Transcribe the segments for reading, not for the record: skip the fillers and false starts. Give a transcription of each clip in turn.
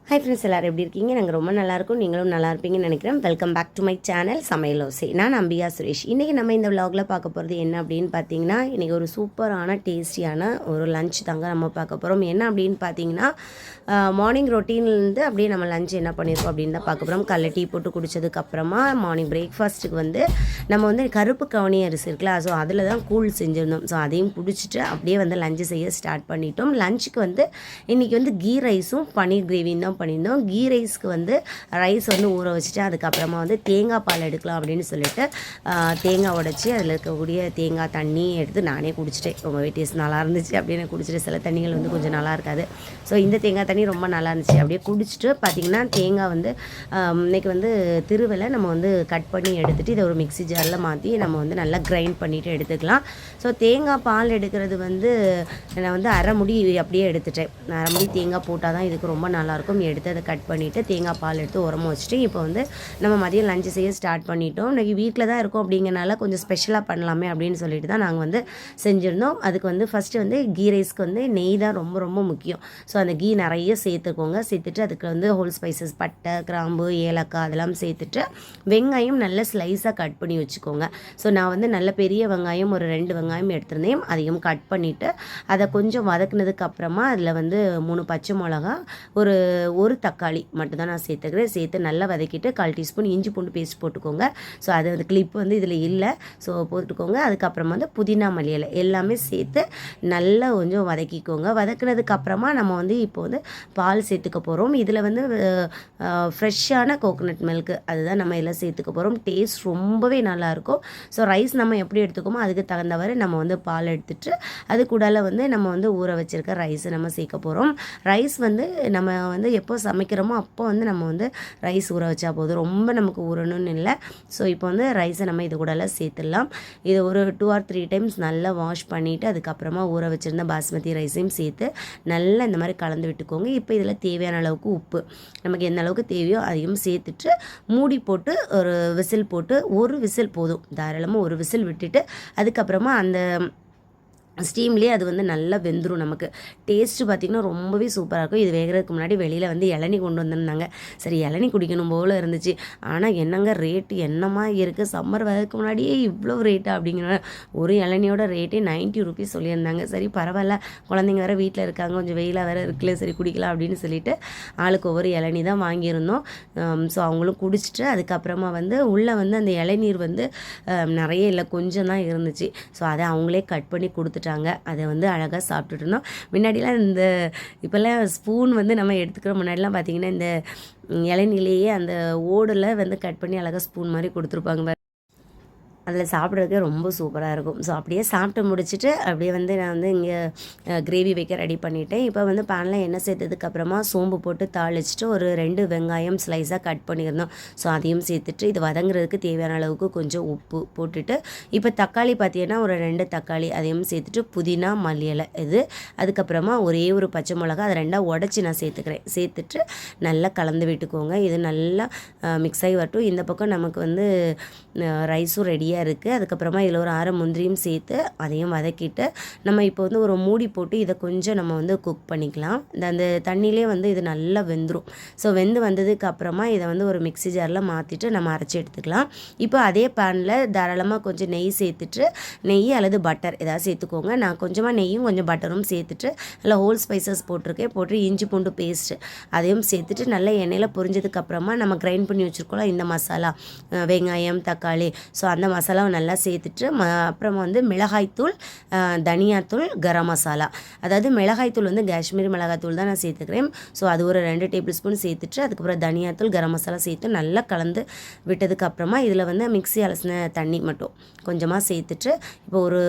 Hi friends, எல்லோரும் எப்படி இருக்கீங்க? நாங்கள் ரொம்ப நல்லாயிருக்கும், நீங்களும் நல்லா இருப்பீங்கன்னு நினைக்கிறேன். Welcome back to my channel Samayal Osai. நான் அம்பிகா சுரேஷ். இன்றைக்கி நம்ம இந்த விலாகில் பார்க்க போகிறது என்ன அப்படின்னு பார்த்தீங்கன்னா, இன்றைக்கி ஒரு சூப்பரான டேஸ்டியான ஒரு லஞ்ச் தாங்க நம்ம பார்க்க போகிறோம். என்ன அப்படின்னு பார்த்தீங்கன்னா, மார்னிங் ரொட்டீன்லேருந்து அப்படியே நம்ம லஞ்ச் என்ன பண்ணியிருக்கோம் அப்படின்னு தான் பார்க்க போகிறோம். காலைல டீ போட்டு குடித்ததுக்கப்புறமா மார்னிங் பிரேக்ஃபாஸ்ட்டுக்கு வந்து நம்ம வந்து கருப்பு கவனி அரிசி இருக்குல்ல, ஸோ அதில் தான் கூழ் செஞ்சுருந்தோம். ஸோ அதையும் குடிச்சிட்டு அப்படியே வந்து லஞ்சு செய்ய ஸ்டார்ட் பண்ணிட்டோம். லஞ்சுக்கு வந்து இன்றைக்கி வந்து கீ ரைஸும் பன்னீர் கிரேவியும் தான் பண்ணியிருந்தோம். கீ ரைஸ்க்கு வந்து ரைஸ் வந்து ஊற வச்சுட்டு அதுக்கப்புறமா வந்து தேங்காய் பால் எடுக்கலாம் அப்படின்னு சொல்லிட்டு தேங்காய் உடச்சி அதில் இருக்கக்கூடிய தேங்காய் தண்ணி எடுத்து நானே குடிச்சிட்டேன். ரொம்பவே டேஸ்ட் நல்லா இருந்துச்சு அப்படின்னு குடிச்சிட்டு. சில தண்ணிகள் வந்து கொஞ்சம் நல்லா இருக்காது. ஸோ இந்த தேங்காய் தண்ணி ரொம்ப நல்லா இருந்துச்சு. அப்படியே குடிச்சிட்டு பார்த்திங்கன்னா தேங்காய் வந்து இன்றைக்கி வந்து திருவிலை நம்ம வந்து கட் பண்ணி எடுத்துகிட்டு இதை ஒரு மிக்ஸி ஜாரில் மாற்றி நம்ம வந்து நல்லா கிரைண்ட் பண்ணிவிட்டு எடுத்துக்கலாம். ஸோ தேங்காய் பால் எடுக்கிறது வந்து நான் வந்து அரை முடி அப்படியே எடுத்துட்டேன். அரை முடி தேங்காய் போட்டால் தான் இதுக்கு ரொம்ப நல்லாயிருக்கும். எடுத்து அதை கட் பண்ணிவிட்டு தேங்காய் பால் எடுத்து உரமாக வச்சுட்டு இப்போ வந்து நம்ம மதியம் லஞ்சு செய்ய ஸ்டார்ட் பண்ணிட்டோம். இன்றைக்கி வீட்டில் தான் இருக்கோம் அப்படிங்கிறனால கொஞ்சம் ஸ்பெஷலாக பண்ணலாமே அப்படின்னு சொல்லிட்டு தான் நாங்கள் வந்து செஞ்சுருந்தோம். அதுக்கு வந்து ஃபஸ்ட்டு வந்து கீ ரைஸ்க்கு வந்து நெய் தான் ரொம்ப ரொம்ப முக்கியம். ஸோ அந்த கீ நிறைய சேர்த்துக்கோங்க. சேர்த்துட்டு அதுக்கு வந்து ஹோல் ஸ்பைசஸ் பட்டை, கிராம்பு, ஏலக்காய் அதெல்லாம் சேர்த்துட்டு வெங்காயம் நல்ல ஸ்லைஸாக கட் பண்ணி வச்சுக்கோங்க. ஸோ நான் வந்து நல்ல பெரிய வெங்காயம் ஒரு 2 வெங்காயம் எடுத்திருந்தேன். அதையும் கட் பண்ணிவிட்டு அதை கொஞ்சம் வதக்குனதுக்கு அப்புறமா அதில் வந்து 3 பச்சை மிளகா, ஒரு தக்காளி மட்டும்தான் நான் சேர்த்துக்கிறேன். சேர்த்து நல்லா வதக்கிட்டு 1/4 டீஸ்பூன் இஞ்சி பூண்டு பேஸ்ட் போட்டுக்கோங்க. ஸோ அது வந்து கிளிப் வந்து இதில் இல்லை, ஸோ போட்டுக்கோங்க. அதுக்கப்புறமா வந்து புதினா மல்லி இலை எல்லாமே சேர்த்து நல்லா கொஞ்சம் வதக்கிக்கோங்க. வதக்குனதுக்கப்புறமா நம்ம வந்து இப்போ வந்து பால் சேர்த்துக்க போகிறோம். இதில் வந்து ஃப்ரெஷ்ஷான கோகோனட் மில்க்கு அதுதான் நம்ம இதில் சேர்த்துக்க போகிறோம். டேஸ்ட் ரொம்பவே நல்லாயிருக்கும். ஸோ ரைஸ் நம்ம எப்படி எடுத்துக்கோமோ அதுக்கு தகுந்தவரை நம்ம வந்து பால் எடுத்துட்டு அது கூடால வந்து நம்ம வந்து ஊற வச்சுருக்க ரைஸை நம்ம சேர்க்க போகிறோம். ரைஸ் வந்து நம்ம வந்து எப்போ சமைக்கிறோமோ அப்போ வந்து நம்ம வந்து ரைஸ் ஊற வச்சா போதும், ரொம்ப நமக்கு ஊறணும்னு இல்லை. ஸோ இப்போ வந்து ரைஸை நம்ம இது கூடலாம் சேர்த்துடலாம். இது ஒரு 2 or 3 டைம்ஸ் நல்லா வாஷ் பண்ணிவிட்டு அதுக்கப்புறமா ஊற வச்சுருந்த பாஸ்மதி ரைஸையும் சேர்த்து நல்லா இந்த மாதிரி கலந்து விட்டுக்கோங்க. இப்போ இதில் தேவையான அளவுக்கு உப்பு நமக்கு எந்த அளவுக்கு தேவையோ அதையும் சேர்த்துட்டு மூடி போட்டு ஒரு விசில் போட்டு, ஒரு விசில் போதும், தாராளமாக ஒரு விசில் விட்டுட்டு அதுக்கப்புறமா அந்த ஸ்டீம்லேயே அது வந்து நல்லா வெந்துடும். நமக்கு டேஸ்ட்டு பார்த்திங்கன்னா ரொம்பவே சூப்பராக இருக்கும். இது வேகிறதுக்கு முன்னாடி வெளியில் வந்து இளநி கொண்டு வந்திருந்தாங்க. சரி இளநி குடிக்கணும் போல் இருந்துச்சு. ஆனால் என்னங்க ரேட்டு என்னமா இருக்குது, சம்மர் வரதுக்கு முன்னாடியே இவ்வளோ ரேட்டா அப்படிங்கிற ஒரு இளநியோட ரேட்டே 90 ருபீஸ் சொல்லியிருந்தாங்க. சரி பரவாயில்ல, குழந்தைங்க வேறு வீட்டில் இருக்காங்க, கொஞ்சம் வெயிலாக வேறு இருக்குல்ல, சரி குடிக்கலாம் அப்படின்னு சொல்லிட்டு ஆளுக்கு ஒவ்வொரு இளநி தான் வாங்கியிருந்தோம். ஸோ அவங்களும் குடிச்சிட்டு அதுக்கப்புறமா வந்து உள்ளே வந்து அந்த இளநீர் வந்து நிறைய இல்லை, கொஞ்சம் தான் இருந்துச்சு. ஸோ அதை அவங்களே கட் பண்ணி கொடுத்துட்டாங்க. அதை வந்து அழகாக சாப்பிட்டுட்டு இருந்தோம். முன்னாடிலாம் இந்த இப்போல்லாம் ஸ்பூன் வந்து நம்ம எடுத்துக்கிற முன்னாடிலாம் பார்த்திங்கன்னா இந்த இளநிலையே அந்த ஓடில் வந்து கட் பண்ணி அழகாக ஸ்பூன் மாதிரி கொடுத்துருப்பாங்க. அதில் சாப்பிட்றதுக்கு ரொம்ப சூப்பராக இருக்கும். ஸோ அப்படியே சாப்பிட்டு முடிச்சுட்டு அப்படியே வந்து நான் வந்து இங்கே கிரேவி வைக்க ரெடி பண்ணிவிட்டேன். இப்போ வந்து பேனில் எண்ணெய் சேர்த்ததுக்கப்புறமா சோம்பு போட்டு தாளிச்சிட்டு ஒரு 2 வெங்காயம் ஸ்லைஸாக கட் பண்ணியிருந்தோம். ஸோ அதையும் சேர்த்துட்டு இது வதங்குறதுக்கு தேவையான அளவுக்கு கொஞ்சம் உப்பு போட்டுட்டு இப்போ தக்காளி பார்த்தீங்கன்னா ஒரு 2 தக்காளி அதையும் சேர்த்துட்டு புதினா மல்லி இலை இது, அதுக்கப்புறமா ஒரே ஒரு பச்சை மிளகா அதை 2ஆக உடச்சி நான் சேர்த்துக்கிறேன். சேர்த்துட்டு நல்லா கலந்து விட்டுக்கோங்க. இது நல்லா மிக்ஸ் ஆகி வரட்டும். இந்த பக்கம் நமக்கு வந்து ரைஸும் ரெடியாக இருக்குது. அதுக்கப்புறமா இதில் ஒரு அரை முந்திரியும் சேர்த்து அதையும் வதக்கிட்டு நம்ம இப்போ வந்து ஒரு மூடி போட்டு இதை கொஞ்சம் நம்ம வந்து குக் பண்ணிக்கலாம். அந்த தண்ணியிலே வந்து இது நல்லா வெந்துடும். ஸோ வெந்து வந்ததுக்கு அப்புறமா இதை வந்து ஒரு மிக்ஸி ஜாரில் மாற்றிட்டு நம்ம அரைச்சி எடுத்துக்கலாம். இப்போ அதே பேனில் தாராளமாக கொஞ்சம் நெய் சேர்த்துட்டு, நெய் அல்லது பட்டர் ஏதாவது சேர்த்துக்கோங்க. நான் கொஞ்சமாக நெய்யும் கொஞ்சம் பட்டரும் சேர்த்துட்டு நல்லா ஹோல் ஸ்பைசஸ் போட்டிருக்கேன். போட்டு இஞ்சி பூண்டு பேஸ்ட்டு அதையும் சேர்த்துட்டு நல்லா எண்ணெயில் பொரிஞ்சதுக்கப்புறமா நம்ம கிரைண்ட் பண்ணி வச்சுருக்கோம் இந்த மசாலா, வெங்காயம், தக்காளி, ஸோ அந்த மசாலாவை நல்லா சேர்த்துட்டு அப்புறமா வந்து மிளகாய்த்தூள், தனியாத்தூள், கரம் மசாலா, அதாவது மிளகாய்த்தூள் வந்து காஷ்மீரி மிளகாய்த்தூள் தான் நான் சேர்த்துக்கிறேன். ஸோ அது ஒரு 2 டேபிள் ஸ்பூன் சேர்த்துட்டு அதுக்கப்புறம் தனியாத்தூள், கரம் மசாலா சேர்த்து நல்லா கலந்து விட்டதுக்கப்புறமா இதில் வந்து மிக்ஸி அலசின தண்ணி மட்டும் கொஞ்சமாக சேர்த்துட்டு இப்போ ஒரு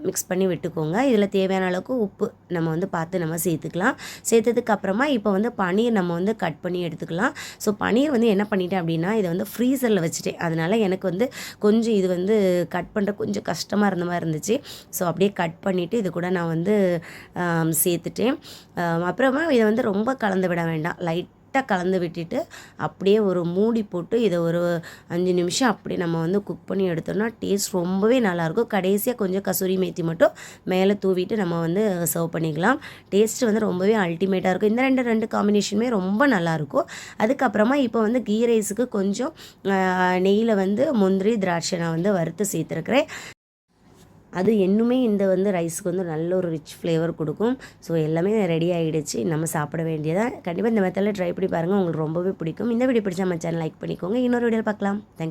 மிக்ஸ் பண்ணி விட்டுக்கோங்க. இதில் தேவையான அளவுக்கு உப்பு நம்ம வந்து பார்த்து நம்ம சேர்த்துக்கலாம். சேர்த்ததுக்கப்புறமா இப்போ வந்து பன்னீர் நம்ம வந்து கட் பண்ணி எடுத்துக்கலாம். ஸோ பன்னீர் வந்து என்ன பண்ணிட்டேன் அப்படின்னா இதை வந்து ஃப்ரீசரில் வச்சுட்டேன். அதனால் எனக்கு வந்து கொஞ்சம் இது வந்து கட் பண்ணுற கொஞ்சம் கஷ்டமாக இருந்த மாதிரி இருந்துச்சு. ஸோ அப்படியே கட் பண்ணிவிட்டு இது கூட நான் வந்து சேர்த்துட்டேன். அப்புறமா இதை வந்து ரொம்ப கலந்து விட வேண்டாம், லைட் லைட்டாக கலந்து விட்டுட்டு அப்படியே ஒரு மூடி போட்டு இதை ஒரு 5 நிமிஷம் அப்படி நம்ம வந்து குக் பண்ணி எடுத்தோம்னா டேஸ்ட் ரொம்பவே நல்லாயிருக்கும். கடைசியாக கொஞ்சம் கசூரி மேத்தி மட்டும் மேலே தூவிட்டு நம்ம வந்து சர்வ் பண்ணிக்கலாம். டேஸ்ட் வந்து ரொம்பவே அல்டிமேட்டாக இருக்கும். இந்த ரெண்டு காம்பினேஷனுமே ரொம்ப நல்லாயிருக்கும். அதுக்கப்புறமா இப்போ வந்து கீ ரைஸுக்கு கொஞ்சம் நெய்யில் வந்து முந்திரி திராட்சை நான் வந்து வறுத்து சேர்த்துருக்குறேன். அது இன்னுமே இந்த வந்து ரைஸுக்கு வந்து நல்ல ஒரு ரிச் ஃப்ளேவர் கொடுக்கும். ஸோ எல்லாமே ரெடி ஆகிடுச்சு, நம்ம சாப்பிட வேண்டியதான். கண்டிப்பாக இந்த மெத்தடில் ட்ரை பண்ணி பாருங்கள், உங்களுக்கு ரொம்பவே பிடிக்கும். இந்த வீடியோ பிடிச்சா நம்ம சேனல் லைக் பண்ணிக்கோங்க. இன்னொரு வீடியோவில் பார்க்கலாம். தேங்க்ஸ்.